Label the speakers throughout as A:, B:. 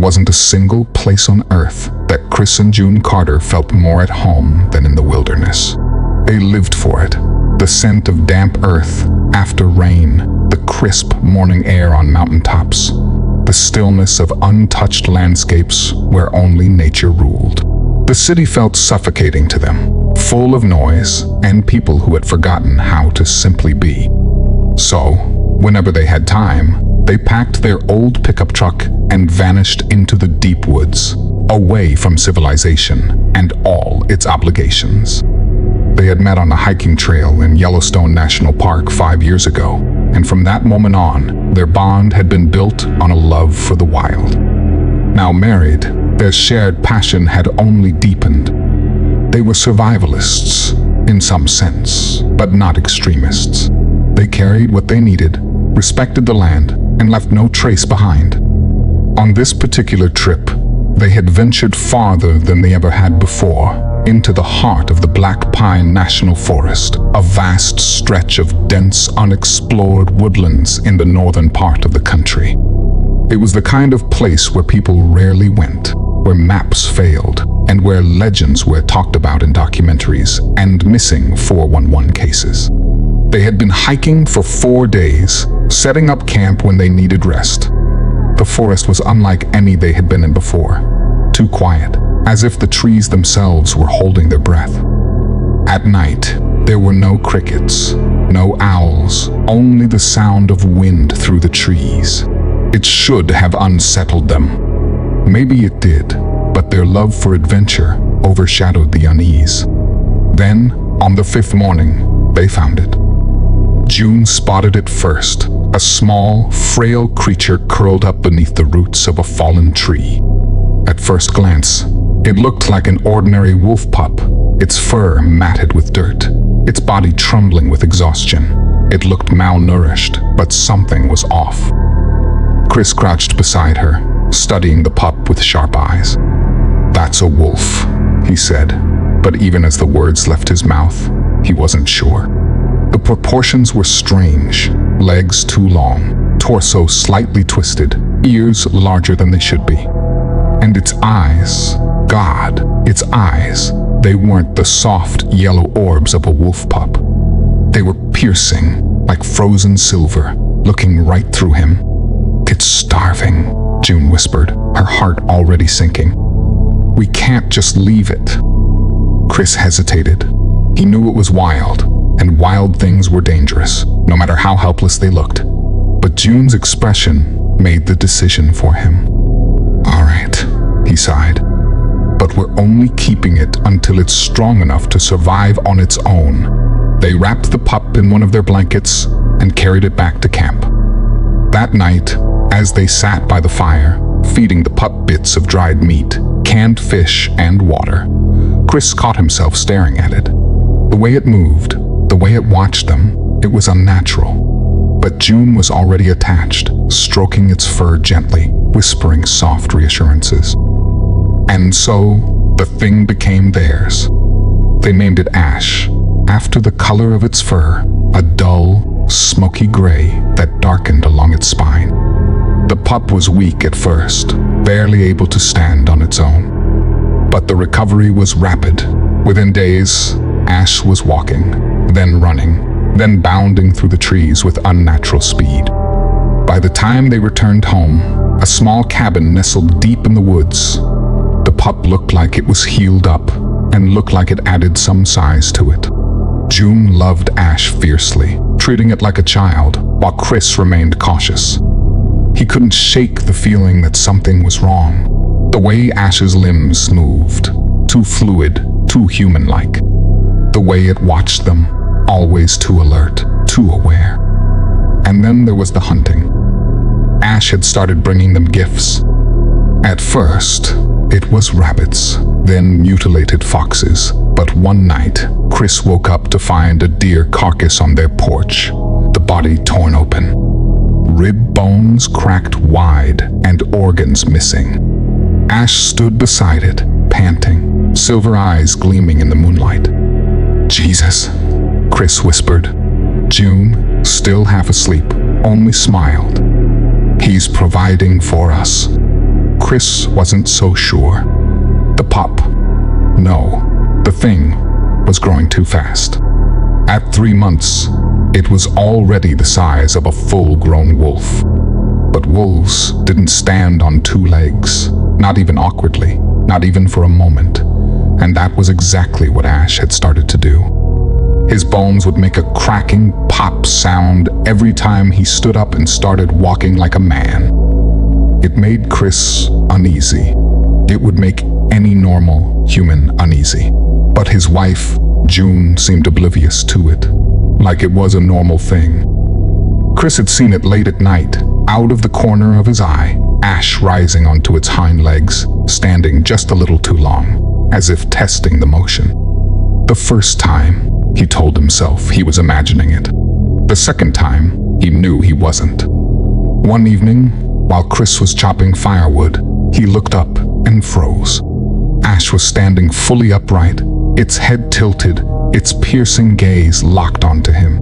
A: wasn't a single place on Earth that Chris and June Carter felt more at home than in the wilderness. They lived for it. The scent of damp earth after rain, the crisp morning air on mountaintops, the stillness of untouched landscapes where only nature ruled. The city felt suffocating to them, full of noise and people who had forgotten how to simply be. So, whenever they had time, they packed their old pickup truck and vanished into the deep woods, away from civilization and all its obligations. They had met on a hiking trail in Yellowstone National Park 5 years ago, and from that moment on, their bond had been built on a love for the wild. Now married, their shared passion had only deepened. They were survivalists, in some sense, but not extremists. They carried what they needed, respected the land, and left no trace behind. On this particular trip, they had ventured farther than they ever had before, into the heart of the Black Pine National Forest, a vast stretch of dense, unexplored woodlands in the northern part of the country. It was the kind of place where people rarely went, where maps failed, and where legends were talked about in documentaries and missing 411 cases. They had been hiking for 4 days, setting up camp when they needed rest. The forest was unlike any they had been in before, too quiet, as if the trees themselves were holding their breath. At night, there were no crickets, no owls, only the sound of wind through the trees. It should have unsettled them. Maybe it did, but their love for adventure overshadowed the unease. Then, on the 5th morning, they found it. June spotted it first, a small, frail creature curled up beneath the roots of a fallen tree. At first glance, it looked like an ordinary wolf pup, its fur matted with dirt, its body trembling with exhaustion. It looked malnourished, but something was off. Chris crouched beside her, studying the pup with sharp eyes. "That's a wolf," he said, but even as the words left his mouth, he wasn't sure. The proportions were strange, legs too long, torso slightly twisted, ears larger than they should be. And its eyes, God, its eyes, they weren't the soft yellow orbs of a wolf pup. They were piercing, like frozen silver, looking right through him. "It's starving," June whispered, her heart already sinking. "We can't just leave it." Chris hesitated. He knew it was wild, and wild things were dangerous, no matter how helpless they looked. But June's expression made the decision for him. "All right," he sighed, "but we're only keeping it until it's strong enough to survive on its own." They wrapped the pup in one of their blankets and carried it back to camp. That night, as they sat by the fire, feeding the pup bits of dried meat, canned fish, and water, Chris caught himself staring at it. The way it moved, the way it watched them, it was unnatural. But June was already attached, stroking its fur gently, whispering soft reassurances. And so, the thing became theirs. They named it Ash, after the color of its fur, a dull, smoky gray that darkened along its spine. The pup was weak at first, barely able to stand on its own. But the recovery was rapid. Within days, Ash was walking, then running, then bounding through the trees with unnatural speed. By the time they returned home, a small cabin nestled deep in the woods. The pup looked like it was healed up and looked like it added some size to it. June loved Ash fiercely, treating it like a child, while Chris remained cautious. He couldn't shake the feeling that something was wrong. The way Ash's limbs moved, too fluid, too human-like. The way it watched them, always too alert, too aware. And then there was the hunting. Ash had started bringing them gifts. At first, it was rabbits, then mutilated foxes. But one night, Chris woke up to find a deer carcass on their porch, the body torn open. Rib bones cracked wide and organs missing. Ash stood beside it, panting, silver eyes gleaming in the moonlight. "Jesus," Chris whispered. June, still half asleep, only smiled. "He's providing for us." Chris wasn't so sure. The pup, no, the thing was growing too fast. At 3 months, it was already the size of a full-grown wolf. But wolves didn't stand on 2 legs, not even awkwardly, not even for a moment. And that was exactly what Ash had started to do. His bones would make a cracking pop sound every time he stood up and started walking like a man. It made Chris uneasy. It would make any normal human uneasy. But his wife, June, seemed oblivious to it, like it was a normal thing. Chris had seen it late at night, out of the corner of his eye, Ash rising onto its hind legs, standing just a little too long, as if testing the motion. The first time, he told himself he was imagining it. The second time, he knew he wasn't. One evening, while Chris was chopping firewood, he looked up and froze. Ash was standing fully upright, its head tilted, its piercing gaze locked onto him.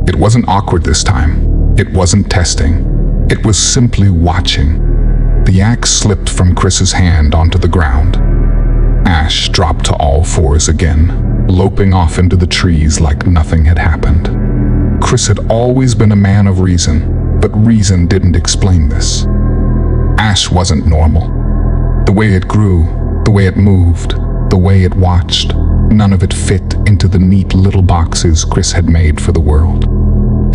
A: It wasn't awkward this time. It wasn't testing. It was simply watching. The axe slipped from Chris's hand onto the ground. Ash dropped to all fours again, loping off into the trees like nothing had happened. Chris had always been a man of reason, but reason didn't explain this. Ash wasn't normal. The way it grew, the way it moved, the way it watched, none of it fit into the neat little boxes Chris had made for the world.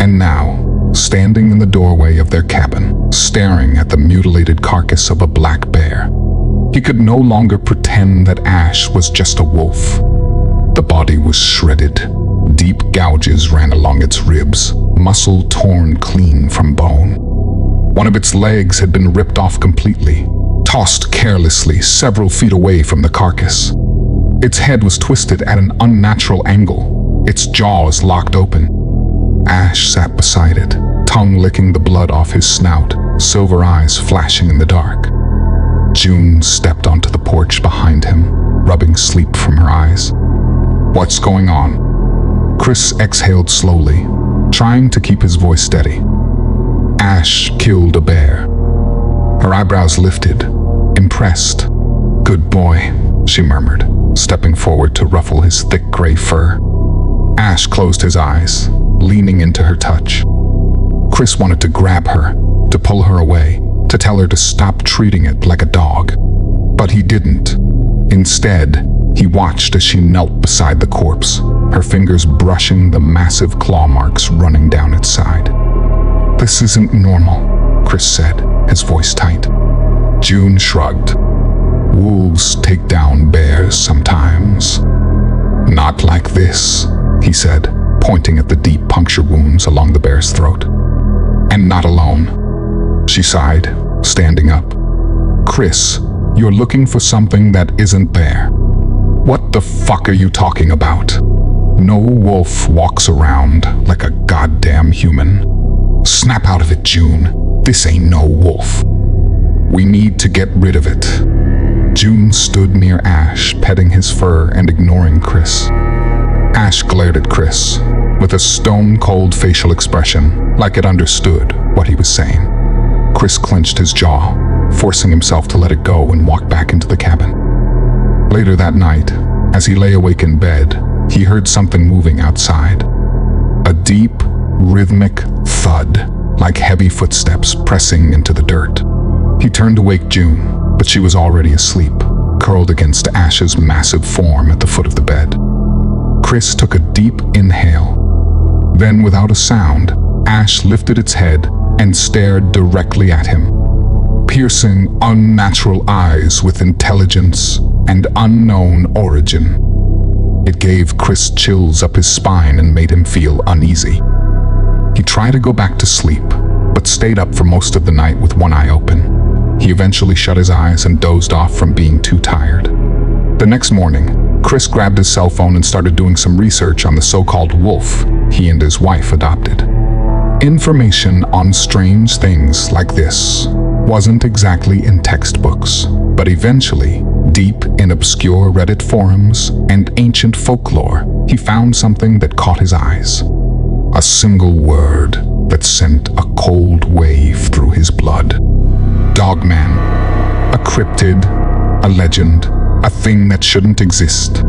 A: And now, standing in the doorway of their cabin, staring at the mutilated carcass of a black bear, he could no longer pretend that Ash was just a wolf. The body was shredded. Deep gouges ran along its ribs, muscle torn clean from bone. One of its legs had been ripped off completely, tossed carelessly several feet away from the carcass. Its head was twisted at an unnatural angle, its jaws locked open. Ash sat beside it, tongue licking the blood off his snout, silver eyes flashing in the dark. June stepped onto the porch behind him, rubbing sleep from her eyes. "What's going on?" Chris exhaled slowly, trying to keep his voice steady. "Ash killed a bear." Her eyebrows lifted, impressed. "Good boy," she murmured, stepping forward to ruffle his thick gray fur. Ash closed his eyes, leaning into her touch. Chris wanted to grab her, to pull her away, to tell her to stop treating it like a dog. But he didn't. Instead, he watched as she knelt beside the corpse, her fingers brushing the massive claw marks running down its side. "This isn't normal," Chris said, his voice tight. June shrugged. "Wolves take down bears sometimes." "Not like this," he said, pointing at the deep puncture wounds along the bear's throat. "And not alone." She sighed, standing up. "Chris, you're looking for something that isn't there." "What the fuck are you talking about?" "No wolf walks around like a goddamn human." "Snap out of it, June. This ain't no wolf. We need to get rid of it." June stood near Ash, petting his fur and ignoring Chris. Ash glared at Chris, with a stone-cold facial expression, like it understood what he was saying. Chris clenched his jaw, forcing himself to let it go and walk back into the cabin. Later that night, as he lay awake in bed, he heard something moving outside. A deep, rhythmic thud, like heavy footsteps pressing into the dirt. He turned to wake June, but she was already asleep, curled against Ash's massive form at the foot of the bed. Chris took a deep inhale. Then, without a sound, Ash lifted its head and stared directly at him. Piercing, unnatural eyes with intelligence and unknown origin. It gave Chris chills up his spine and made him feel uneasy. He tried to go back to sleep, but stayed up for most of the night with one eye open. He eventually shut his eyes and dozed off from being too tired. The next morning, Chris grabbed his cell phone and started doing some research on the so-called wolf he and his wife adopted. Information on strange things like this wasn't exactly in textbooks, but eventually, deep in obscure Reddit forums and ancient folklore, he found something that caught his eyes. A single word that sent a cold wave through his blood. Dogman. A cryptid, a legend, a thing that shouldn't exist.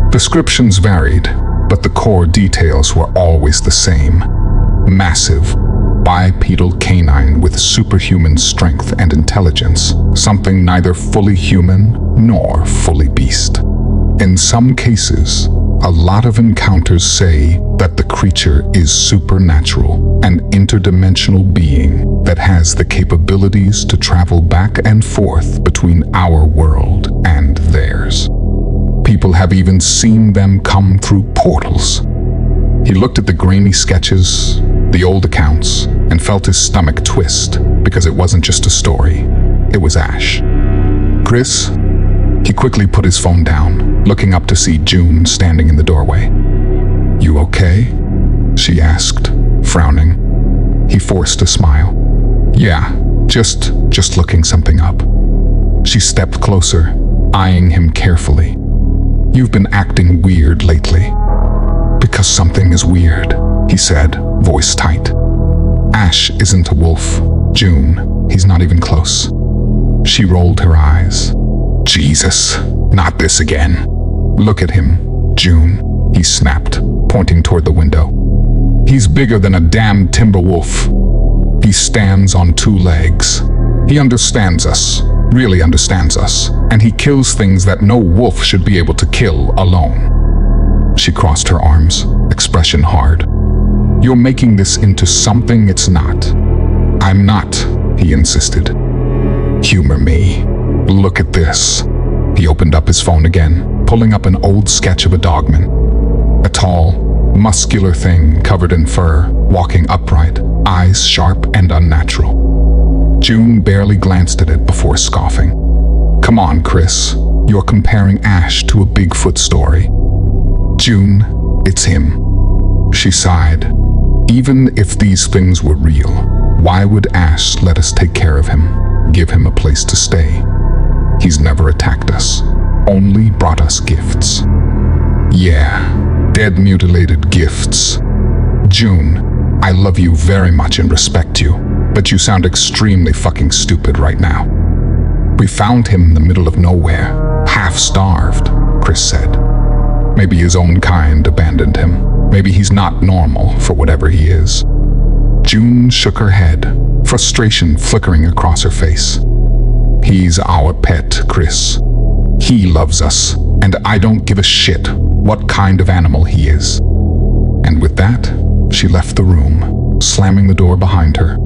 A: Descriptions varied, but the core details were always the same. Massive, bipedal canine with superhuman strength and intelligence, something neither fully human nor fully beast. In some cases, a lot of encounters say that the creature is supernatural, an interdimensional being that has the capabilities to travel back and forth between our world and theirs. People have even seen them come through portals. He looked at the grainy sketches, the old accounts, and felt his stomach twist because it wasn't just a story, it was Ash. Chris? He quickly put his phone down, looking up to see June standing in the doorway. "You okay?" she asked, frowning. He forced a smile. "Yeah, just looking something up." She stepped closer, eyeing him carefully. "You've been acting weird lately." "Because something is weird," he said, voice tight. "Ash isn't a wolf, June. He's not even close." She rolled her eyes. "Jesus, not this again." "Look at him, June," he snapped, pointing toward the window. "He's bigger than a damn timber wolf. He stands on two legs. He understands us, really understands us, and he kills things that no wolf should be able to kill alone." She crossed her arms, expression hard. "You're making this into something it's not." "I'm not," he insisted. "Humor me. Look at this." He opened up his phone again, pulling up an old sketch of a Dogman. A tall, muscular thing covered in fur, walking upright, eyes sharp and unnatural. June barely glanced at it before scoffing. "Come on, Chris. You're comparing Ash to a Bigfoot story." "June, it's him." She sighed. "Even if these things were real, why would Ash let us take care of him, give him a place to stay? He's never attacked us, only brought us gifts." "Yeah, dead mutilated gifts." "June, I love you very much and respect you, but you sound extremely fucking stupid right now." "We found him in the middle of nowhere, half-starved," Chris said. "Maybe his own kind abandoned him. Maybe he's not normal for whatever he is." June shook her head, frustration flickering across her face. "He's our pet, Chris. He loves us, and I don't give a shit what kind of animal he is." And with that, she left the room, slamming the door behind her.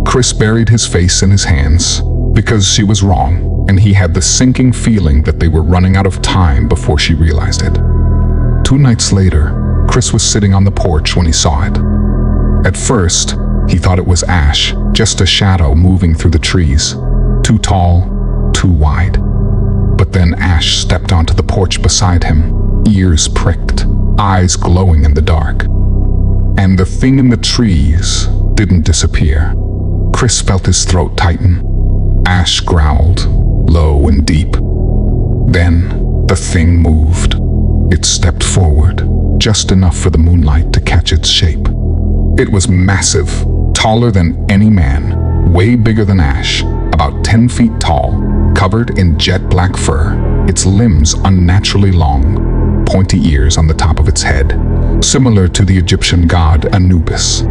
A: Chris buried his face in his hands because she was wrong, and he had the sinking feeling that they were running out of time before she realized it. 2 nights later, Chris was sitting on the porch when he saw it. At first, he thought it was Ash, just a shadow moving through the trees. Too tall, too wide. But then Ash stepped onto the porch beside him, ears pricked, eyes glowing in the dark. And the thing in the trees didn't disappear. Chris felt his throat tighten. Ash growled, low and deep. Then, the thing moved. It stepped forward, just enough for the moonlight to catch its shape. It was massive, taller than any man, way bigger than Ash, about 10 feet tall, covered in jet black fur, its limbs unnaturally long, pointy ears on the top of its head, similar to the Egyptian god Anubis.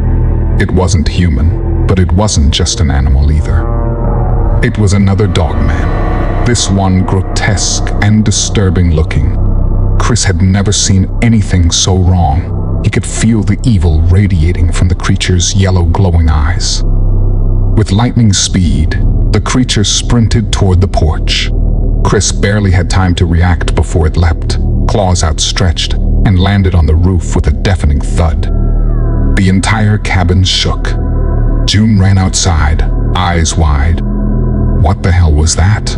A: It wasn't human, but it wasn't just an animal either. It was another Dogman, this one grotesque and disturbing looking. Chris had never seen anything so wrong. He could feel the evil radiating from the creature's yellow glowing eyes. With lightning speed, the creature sprinted toward the porch. Chris barely had time to react before it leapt, claws outstretched, and landed on the roof with a deafening thud. The entire cabin shook. June ran outside, eyes wide. What the hell was that?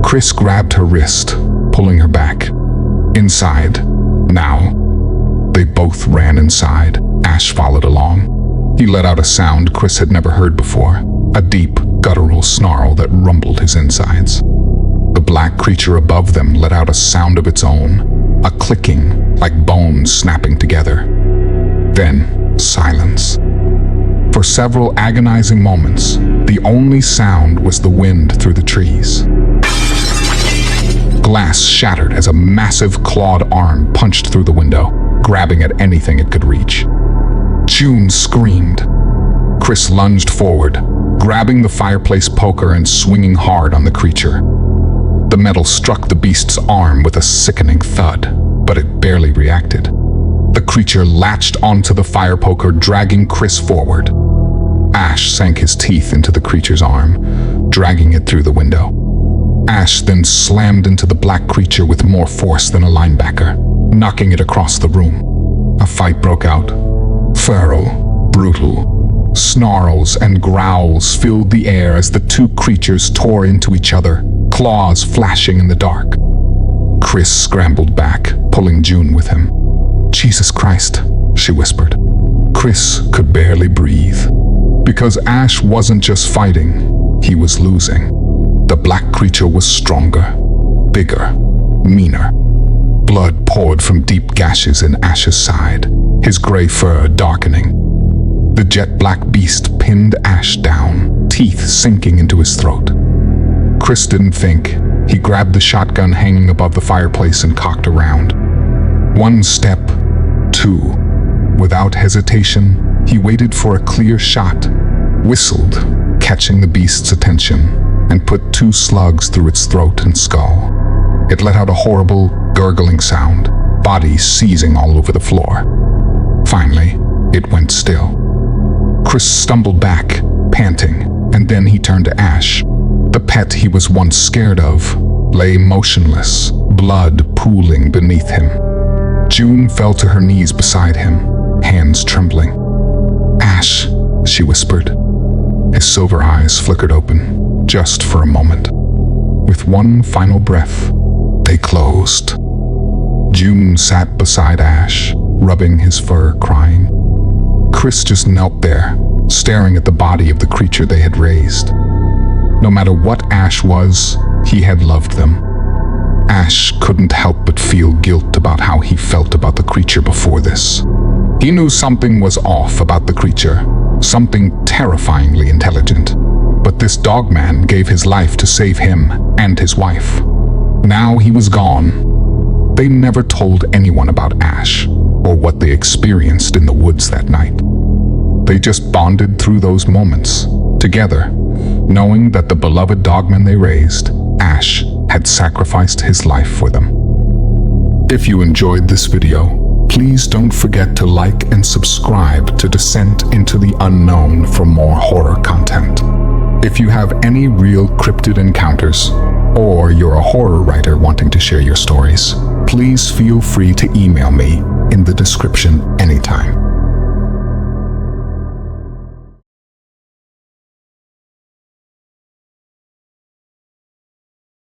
A: Chris grabbed her wrist, pulling her back. Inside, now. They both ran inside. Ash followed along. He let out a sound Chris had never heard before, a deep, guttural snarl that rumbled his insides. The black creature above them let out a sound of its own, a clicking like bones snapping together. Then, silence. For several agonizing moments, the only sound was the wind through the trees. Glass shattered as a massive clawed arm punched through the window, grabbing at anything it could reach. June screamed. Chris lunged forward, grabbing the fireplace poker and swinging hard on the creature. The metal struck the beast's arm with a sickening thud, but it barely reacted. The creature latched onto the fire poker, dragging Chris forward. Ash sank his teeth into the creature's arm, dragging it through the window. Ash then slammed into the black creature with more force than a linebacker, knocking it across the room. A fight broke out. Feral, brutal. Snarls and growls filled the air as the two creatures tore into each other, claws flashing in the dark. Chris scrambled back, pulling June with him. "Jesus Christ," she whispered. Chris could barely breathe. Because Ash wasn't just fighting, he was losing. The black creature was stronger, bigger, meaner. Blood poured from deep gashes in Ash's side, his gray fur darkening. The jet-black beast pinned Ash down, teeth sinking into his throat. Chris didn't think. He grabbed the shotgun hanging above the fireplace and cocked around. One step, two. Without hesitation, he waited for a clear shot, whistled, catching the beast's attention, and put 2 slugs through its throat and skull. It let out a horrible, gurgling sound, bodies seizing all over the floor. Finally, it went still. Chris stumbled back, panting, and then he turned to Ash. The pet he was once scared of lay motionless, blood pooling beneath him. June fell to her knees beside him, hands trembling. "Ash," she whispered. His silver eyes flickered open, just for a moment. With one final breath, they closed. June sat beside Ash, rubbing his fur, crying. Chris just knelt there, staring at the body of the creature they had raised. No matter what Ash was, he had loved them. Ash couldn't help but feel guilt about how he felt about the creature before this. He knew something was off about the creature, something terrifyingly intelligent. But this Dogman gave his life to save him and his wife. Now he was gone. They never told anyone about Ash, or what they experienced in the woods that night. They just bonded through those moments, together, knowing that the beloved Dogman they raised, Ash, had sacrificed his life for them. If you enjoyed this video, please don't forget to like and subscribe to Descent into the Unknown for more horror content. If you have any real cryptid encounters, or you're a horror writer wanting to share your stories, please feel free to email me in the description anytime.